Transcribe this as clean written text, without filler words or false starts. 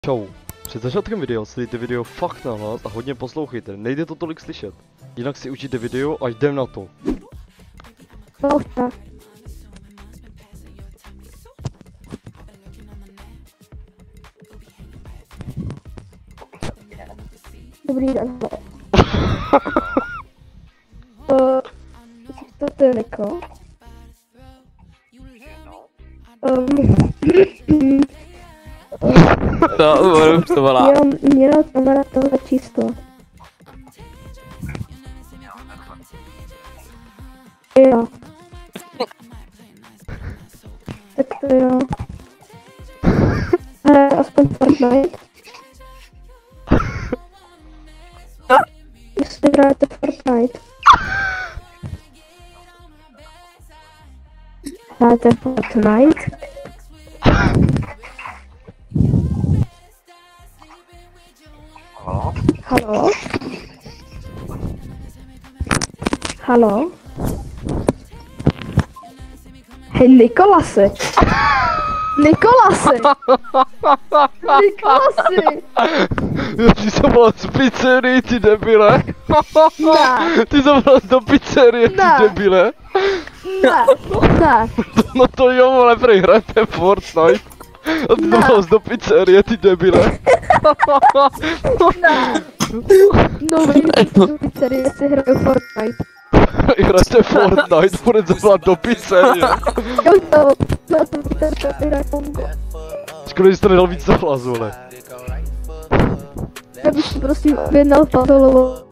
Čau. Před začátkem videa sledujte video fakt nahlas a hodně poslouchejte, nejde to tolik slyšet. Jinak si užijte video a jdem na to. Dobrý den. To je Niko. To to volá. Jo, měla kamera tohle číslo. Jo. Tak to jo. Hraje aspoň Fortnite. Jestli hrajete Fortnite. Hrajete Fortnite? Halo? Halo? Hej, Nikolasi! Nikolasi! Nikolasi! Ty jsem volal z pizzerie, ty debile. Ne! Ty jsem volal do pizzerie, ty Ne. debile. Ne! Ne! No to jo, ale prej hrajte Fortnite. A ty to Ne. volal do pizzerie, ty debile. Ne! No, do pizzerie si hraju Fortnite. Hrajte Fortnite, bude zavolat do pizzerie. Jo, to pizzerie si hraju Kongo. Škoda, že jsi to nedal víc za hlas, vole. Já bych si prostě objednal Pavlovo.